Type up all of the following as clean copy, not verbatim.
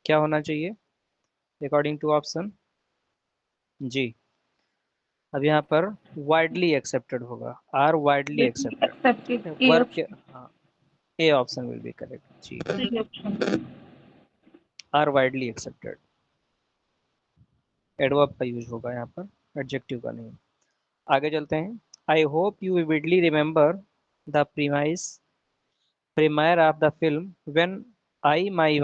क्या होना चाहिए अकॉर्डिंग टू ऑप्शन? जी, अब यहाँ पर वाइडली एक्सेप्टेड होगा, आर वाइडली एक्सेप्टेड। ठीक एक्सेप्टेड है, ए वर्क, ऑप्शन। हाँ, A option will be correct जी, सही option. Are widely accepted. Adverb का यूज होगा यहाँ पर, एडजेक्टिव का नहीं। आगे चलते हैं। I hope you widely remember the premise premiere of the film when I my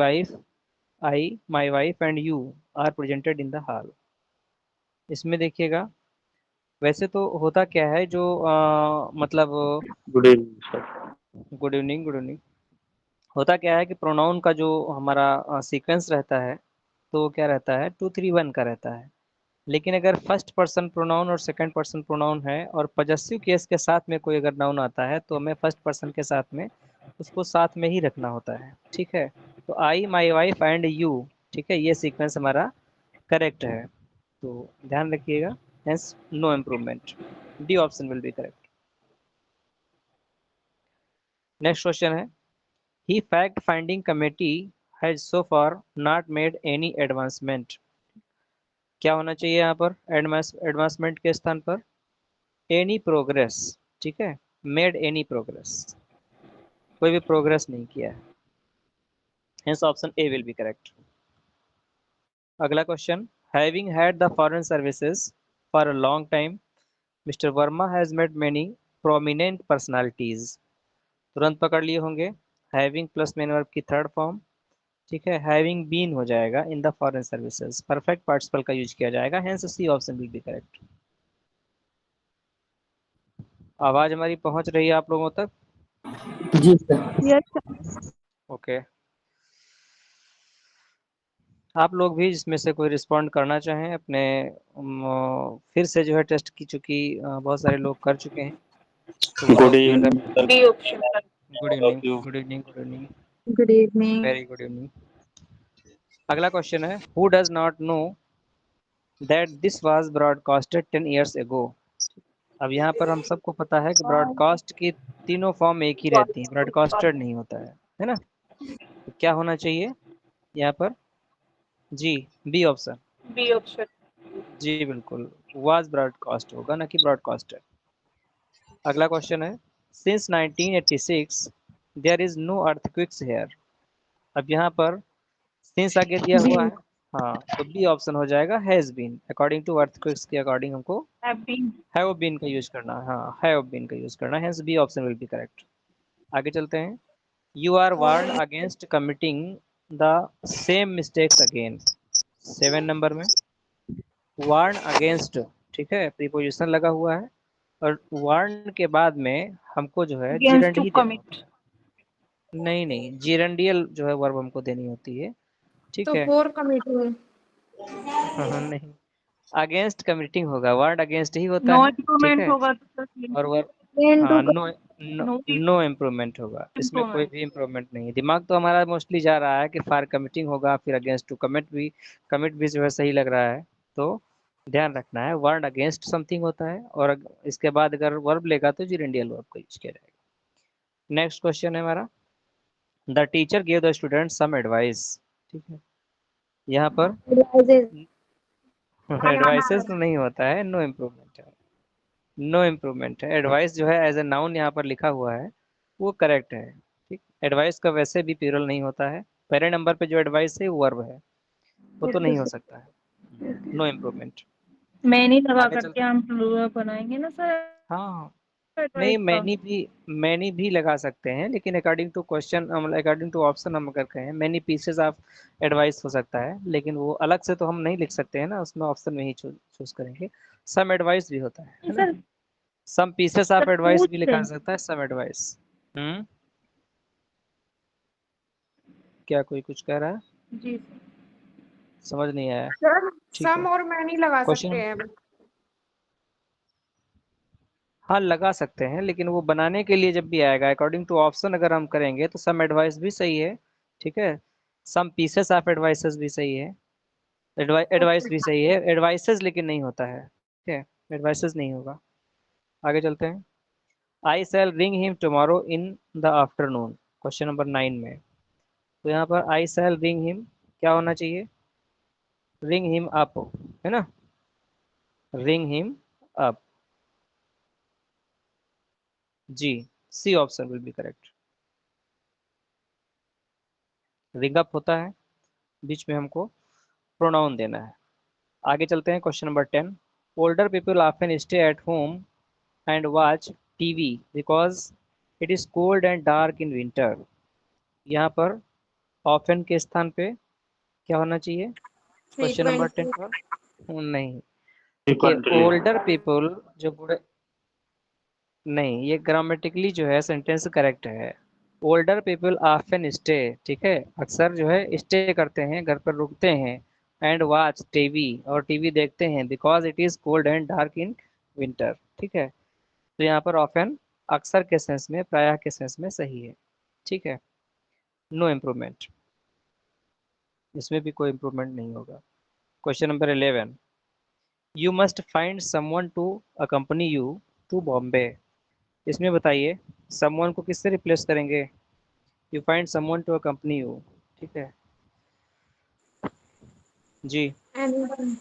wife and you are presented in the hall. इसमें देखिएगा, वैसे तो होता क्या है जो मतलब, good evening sir. Good evening, good evening. होता क्या है कि प्रोनाउन का जो हमारा सीक्वेंस रहता है, तो वो क्या रहता है, 2 3 1 का रहता है। लेकिन अगर फर्स्ट पर्सन प्रोनाउन और सेकंड पर्सन प्रोनाउन है और पजेसिव केस के साथ में कोई अगर नाउन आता है, तो हमें फर्स्ट पर्सन के साथ में उसको साथ में ही रखना होता है। ठीक है, तो आई माई वाइफ एंड यू, ठीक है, ये सीक्वेंस हमारा करेक्ट है, तो ध्यान रखिएगा। Hence no improvement, D option will be correct. Next question है, he fact finding committee has so far not made any advancement. क्या होना चाहिए यहाँ पर एडवांसमेंट के स्थान पर? Any progress. ठीक है, मेड एनी प्रोग्रेस, कोई भी प्रोग्रेस नहीं किया है। Hence option A will be correct. अगला question, having had the foreign services for a long time mister Verma has met many prominent personalities. तुरंत पकड़ लिए होंगे, हैविंग प्लस मेन वर्ब की थर्ड फॉर्म। ठीक है, हैविंग बीन हो जाएगा in the foreign services, perfect participle का यूज किया जाएगा, hence C option will be correct. आवाज हमारी पहुंच रही है आप लोगों तक? जी सर। यस। ओके, आप लोग भी जिसमें से कोई रिस्पॉन्ड करना चाहें अपने, फिर से जो है टेस्ट की, चूंकि बहुत सारे लोग कर चुके हैं, तो वो गुड लोग जो है, evening sir. B option. Good all evening, of you. Good evening, good evening, good evening. Very good evening. अगला क्वेश्चन है, who does not know that this was broadcasted 10 years ago। अब यहाँ पर हम सबको पता है कि ब्रॉडकास्ट की तीनों फॉर्म एक ही रहती है, ब्रॉडकास्टेड नहीं होता है ना? तो क्या होना चाहिए यहाँ पर? जी, बी ऑप्शन। B option. जी बिल्कुल, वाज ब्रॉडकास्ट होगा ना कि ब्रॉडकास्टेड। अगला क्वेश्चन है, since 1986 there is no earthquakes here. अब यहाँ पर सिंस आगे दिया जी। हुआ है, हाँ, तो बी ऑप्शन हो जाएगा has been, according to earthquakes के अकॉर्डिंग हमको हैव बीन। हैव बीन का यूज करना है, हाँ, हैव बीन का यूज करना है, hence B option will be correct. आगे चलते हैं, you are warn against committing the same mistakes again. 7 number में वार्न अगेंस्ट, ठीक है, प्रीपोजिशन लगा हुआ है, और वार्न के बाद में हमको जो है अगेंस्ट जीरंड टू ही देना कमिट। होता है। नहीं नहीं, जीरंडियल जो है वर्ब हमको देनी होती है। ठीक तो है, फॉर कमिटिंग। हाँ नहीं, अगेंस्ट कमिटिंग होगा, वर्ड अगेंस्ट ही होता नो है। ठीक इम्प्रूवमेंट है, होगा तो सर। और वर्ड, टू हाँ, no no, no no improvement होगा, इसमें कोई इम्प्रूवमेंट। भी इम्प्रूवमेंट नहीं है। दिमाग तो हमारा मोस्टली जा रहा है कि फॉर कमिटिंग होगा, फिर अगेंस्ट टू कमिट भी, कमिट भी जो है सही लग रहा है। तो ध्यान रखना है, वर्ड अगेंस्ट समथिंग होता है, और इसके बाद अगर वर्ब लेगा तो जिरेंडियल वर्ब का यूज किया जाएगा। नेक्स्ट क्वेश्चन है हमारा, the teacher give the student some advice. ठीक है, यहाँ पर एडवाइसेस तो नहीं होता है, नो इम्प्रूवमेंट है, नो इम्प्रूवमेंट है। एडवाइस जो है एज ए नाउन यहाँ पर लिखा हुआ है, वो करेक्ट है। ठीक, एडवाइस का वैसे भी प्लूरल नहीं होता है, पहले नंबर पे जो एडवाइस है वो वर्ब है, वो तो नहीं हो सकता है। No improvement. मैं नहीं लगा आगे करके चलते हैं। हम प्लूरल बनाएंगे ना सर हाँ, एडवाइस नहीं, का। मैनी भी लगा सकते हैं, लेकिन according to question, according to option हम अगर कहें मैनी पीसेस ऑफ एडवाइस हो सकता है, लेकिन वो अलग से तो हम नहीं लिख सकते हैं ना, उसमें ऑप्शन में ही चूज करेंगे। सम एडवाइस भी होता है ना? Sir some pieces of sir advice पूछ भी लिखा रहे जा हैं। सकता है, सम एडवाइस। हम्म, क्या कोई कुछ कह रहा है? जी समझ नहीं आया। सर। ठीक सम है, और मैनी लगा सकते क्वेश्चन, हैं। हाँ लगा सकते हैं, लेकिन वो बनाने के लिए जब भी आएगा अकॉर्डिंग टू ऑप्शन अगर हम करेंगे तो सम एडवाइस भी सही है। ठीक है, सम पीसेस ऑफ एडवाइसेस भी सही है, एडवाइस ओके। भी सही है, एडवाइसेस लेकिन नहीं होता है। ठीक है, एडवाइसेस नहीं होगा। आगे चलते हैं, I shall ring him tomorrow in the afternoon, question number 9 में। तो यहाँ पर आई शैल रिंग हिम, क्या होना चाहिए? रिंग हिम अप, है ना, रिंग हिम अप। जी, C option will be correct. Ring up होता है, बीच में हमको प्रोनाउन देना है। आगे चलते हैं, question number 10। Older people often stay at home and watch TV because it is cold and dark in winter. यहाँ पर ऑफन के स्थान पे क्या होना चाहिए क्वेश्चन नंबर 10 frequently, पर? नहीं, देखिए फ्रीक्वेंटली। ओल्डर पीपल जो बूढ़े, नहीं, ये ग्रामेटिकली जो है सेंटेंस करेक्ट है। ओल्डर पीपल ऑफन स्टे, ठीक है, अक्सर जो है स्टे करते हैं, घर पर रुकते हैं। एंड वॉच टीवी, और टीवी देखते हैं, because it is cold and dark in winter. ठीक है, तो यहाँ पर ऑफन अक्सर के सेंस में, प्रायः के सेंस में सही है। ठीक है, नो इम्प्रूवमेंट, इसमें भी कोई इम्प्रूवमेंट नहीं होगा। Question number 11। You must find someone to accompany you to Bombay. इसमें बताइए समवन को किससे रिप्लेस करेंगे? You find someone to accompany you, ठीक है जी, anyone,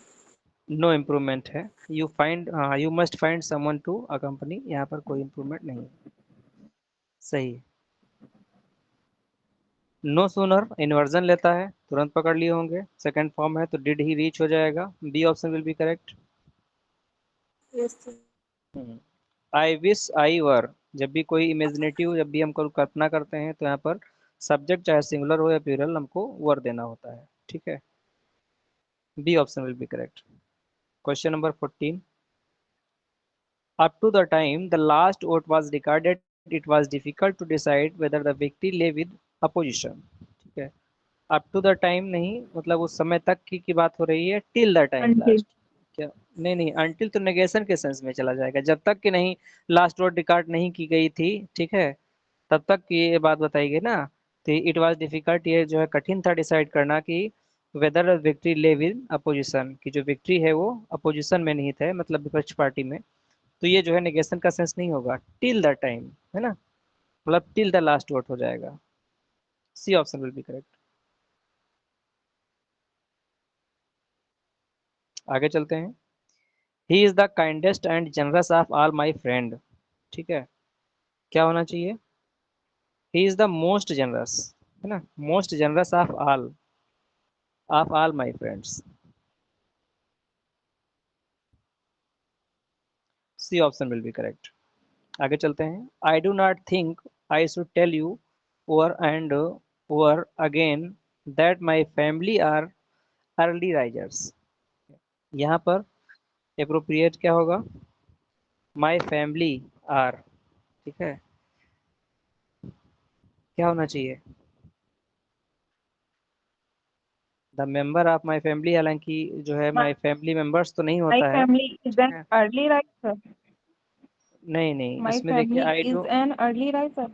नो इम्प्रूवमेंट है। यू फाइंड, हाँ, you must find someone to accompany, यहाँ पर कोई इम्प्रूवमेंट नहीं है, सही है। नो सूनर इन्वर्जन लेता है, तुरंत पकड़ लिए होंगे, सेकंड फॉर्म है तो डिड ही रीच हो जाएगा, B option will be correct. yes sir, I wish I were, जब भी कोई इमेजिनेटिव, जब भी हम कोई कल्पना करते हैं तो यहाँ पर सब्जेक्ट चाहे सिंगुलर हो या प्लूरल, हमको वर देना होता है। ठीक है, B option will be correct. Question number 14। Up to the time the last vote was recorded it was difficult to decide whether the victory lay with opposition. ठीक है, अप टू द टाइम नहीं, मतलब उस समय तक की बात हो रही है, till the time until, last. क्या? नहीं नहीं, अनटिल तो नेगेशन के सेंस में चला जाएगा, जब तक कि नहीं लास्ट वर्ड रिकॉर्ड नहीं की गई थी, ठीक है, तब तक की ये बात बताई गई ना। तो इट वाज डिफिकल्ट, ये जो है कठिन था डिसाइड करना कि whether victory lay with opposition, की जो विक्ट्री है वो अपोजिशन में नहीं थे, मतलब विपक्ष पार्टी में। तो ये जो है नेगेशन का सेंस नहीं होगा, टिल द टाइम, है ना, मतलब टिल द लास्ट वोट हो जाएगा। C option will be correct. आगे चलते हैं। He is the kindest and generous of all my friend. ठीक है, क्या होना चाहिए? He is the most generous, है ना, most generous of all my friends. C option will be correct. आगे चलते हैं। I do not think I should tell you over and over again that my family are early risers. यहाँ पर appropriate क्या होगा? माई family are, ठीक है, क्या होना चाहिए? The member of my family, हालांकि जो है my, माई फैमिली मेंबर्स तो नहीं my होता है। family is ठीक an है, early riser, नहीं नहीं, my इसमें देखिए family I is do, an early riser,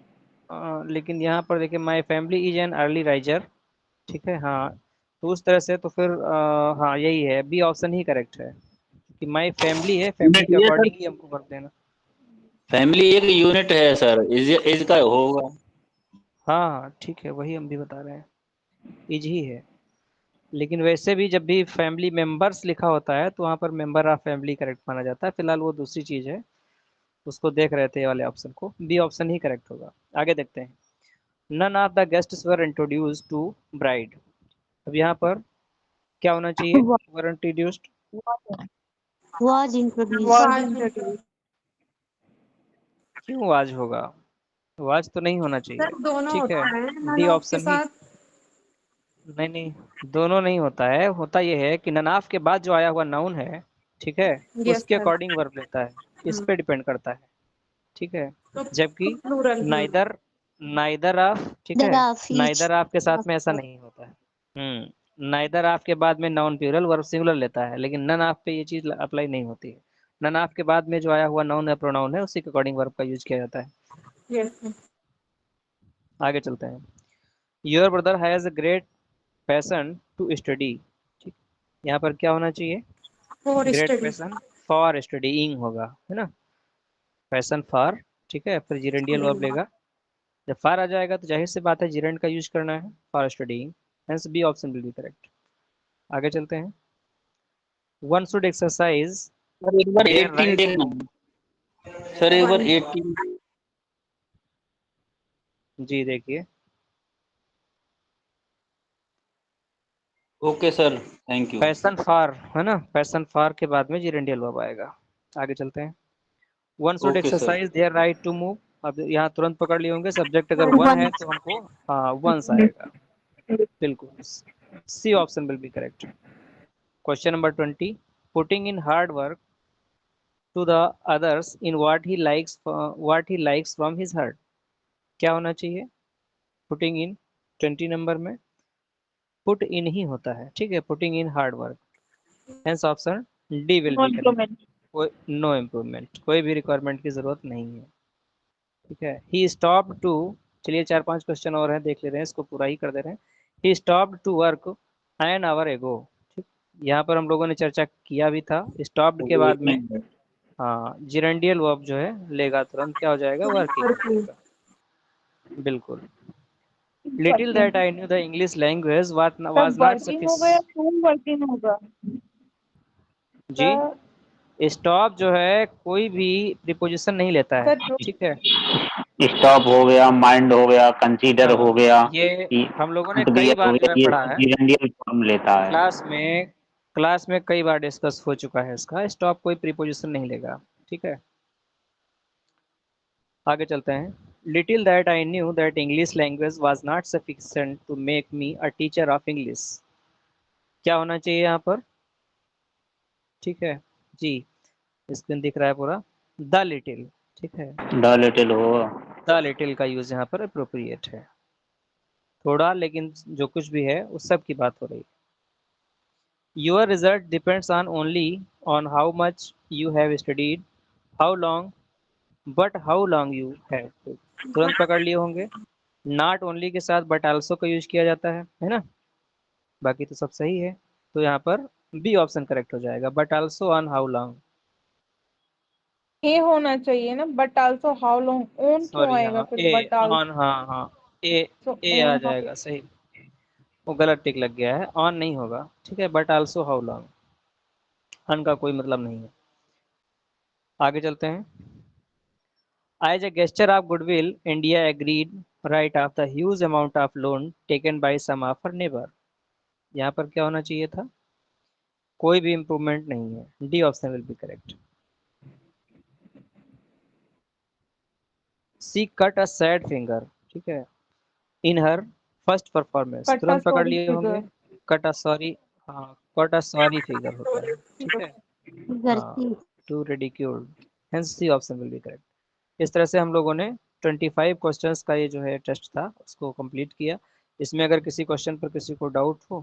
लेकिन यहाँ पर देखिए my family is an early riser. ठीक है, हाँ, तो उस तरह से तो फिर हाँ यही है, बी ऑप्शन ही करेक्ट है, कि माई फैमिली है, फैमिली यूनिट के ये सर, अकॉर्डिंग ही हमको वर्क देना। फैमिली एक यूनिट है सर, एज का होगा। हाँ हाँ ठीक है, वही हम भी बता रहे हैं, इज ही है। लेकिन वैसे भी जब भी फैमिली मेंबर्स लिखा होता है तो वहाँ पर मेंबर ऑफ फैमिली करेक्ट माना जाता है, फिलहाल वो दूसरी चीज़ है, उसको देख रहे थे ये वाले ऑप्शन को, बी ऑप्शन ही करेक्ट होगा। आगे देखते हैं। None of the guests were introduce to bride. अब यहाँ पर क्या होना चाहिए? was were introduced, introduced. was introduced, क्यों वाज होगा? वाज तो नहीं होना चाहिए। सर दोनों ठीक है, होता है डी ननाफ के ऑप्शन ही, साथ, नहीं नहीं, दोनों नहीं होता है, होता यह है कि ननाफ के बाद जो आया हुआ नाउन है, ठीक है, यस उसके सर, अकॉर्डिंग वर्ब लेता है, इस पे डिपेंड करता है। ठीक है, तो जबकि प्लूरल, नाइदर, नाइदर ऑफ, ठीक है, Thereof each नाइदर ऑफ के साथ में ऐसा after. नहीं होता है। नाइदर ऑफ के बाद में नाउन प्लूरल वर्ब सिंगुलर लेता है, लेकिन नन ऑफ पे ये चीज अप्लाई नहीं होती है। नन ऑफ के बाद में जो आया हुआ नाउन है, प्रोनाउन है, उसी के अकॉर्डिंग वर्ब का यूज किया जाता है। यस सर, आगे चलते हैं। Your brother has a great passion to study. ठीक, यहाँ पर क्या होना चाहिए? For great study, passion for studying होगा, है ना, पैशन फॉर, ठीक है, फिर जिरेंडियल वर्ब लेगा। जब फार आ जाएगा तो जाहिर सी बात है जिरेंड का यूज करना है, for studying. Hence B option will be correct. आगे चलते हैं. One should exercise सर एक बार their 18 right देखना. to. सर एक बार 1. 18. जी देखिए. Okay sir, thank you. Passion for है ना, पैशन फॉर के बाद में जिरेंडियल वर्ब आएगा. आगे चलते हैं. One should okay sir. Exercise their right to move. अब यहाँ तुरंत पकड़ लिए होंगे, सब्जेक्ट अगर वन है 1. तो हमको हाँ वंस आएगा. बिल्कुल. C option will be correct. Question number 20. Putting in hard work to the others in what he likes from his heart. क्या होना चाहिए? पुटिंग इन 20 नंबर में पुट इन ही होता है. ठीक है, putting in hard work. Hence option D will No be correct. improvement. कोई नो इम्प्रूवमेंट, कोई भी रिक्वायरमेंट की जरूरत नहीं है. ठीक है. He stop to. चलिए 4-5 क्वेश्चन और हैं, देख ले रहे हैं, इसको पूरा ही कर दे रहे हैं. He stop to work an hour ago. ठीक. यहाँ पर हम लोगों ने चर्चा किया भी था. स्टॉप्ड के बाद में हाँ जिरेंडियल वर्ब जो है लेगा तुरंत, क्या हो जाएगा? वर्किंग हो Working. जाएगा. बिल्कुल. Little that I new the English language was तब नॉट वर्किंग होगा या सफिशिएंट. टू वर्किंग होगा? जी. स्टॉप जो है कोई भी प्रीपोजिशन नहीं लेता है. सर ठीक है. स्टॉप हो गया, माइंड हो गया, कंसीडर हो हाँ गया, ये हम लोगों ने कई बियर हो बार जो गया, है ये पढ़ा सब है. जिरेंडियल फॉर्म लेता है. क्लास में कई बार डिस्कस हो चुका है इसका. स्टॉप कोई प्रीपोजिशन नहीं लेगा. ठीक है. आगे चलते हैं. Little that I knew that English language was not sufficient to make me a teacher of English. क्या होना चाहिए यहाँ पर? ठीक है जी. स्क्रीन दिख रहा है पूरा. The little. ठीक है. द लिटिल होगा. द लिटिल का यूज यहाँ पर अप्रोप्रिएट है. थोड़ा, लेकिन जो कुछ भी है उस सब की बात हो रही है. Your result depends on only on how much you have studied, how long, but how long you have to. तुरंत पकड़ लिए होंगे. नॉट ओनली के साथ बट आल्सो का यूज किया जाता है ना. बाकी तो सब सही है. तो यहाँ पर बी ऑप्शन करेक्ट हो जाएगा. But also on how long. A होना चाहिए ना, but also how long. On क्यों सॉरी आएगा हाँ फिर? ए. बट ऑन हाँ हाँ. ए. आल्सो ए आ ओन हाउ. जाएगा सही. वो गलत टिक लग गया है, ऑन नहीं होगा. ठीक है. But also how long. On का कोई मतलब नहीं है. आगे चलते हैं. As a gesture of goodwill, India agreed write off the huge amount of loan taken by some of her neighbor. यहाँ पर क्या होना चाहिए था? कोई भी इम्प्रूवमेंट नहीं है. D option will be correct. C cut a sad finger. ठीक है. In her first performance. कट्टा तुरंत पकड़ सॉरी लिए होंगे. फिगर. Cut a sorry. हाँ कट अ सॉरी फिगर होता है. ठीक है. हाँ to ridiculed. Hence C option will be correct. इस तरह से हम लोगों ने 25 क्वेश्चंस का ये जो है टेस्ट था उसको कंप्लीट किया. इसमें अगर किसी क्वेश्चन पर किसी को डाउट हो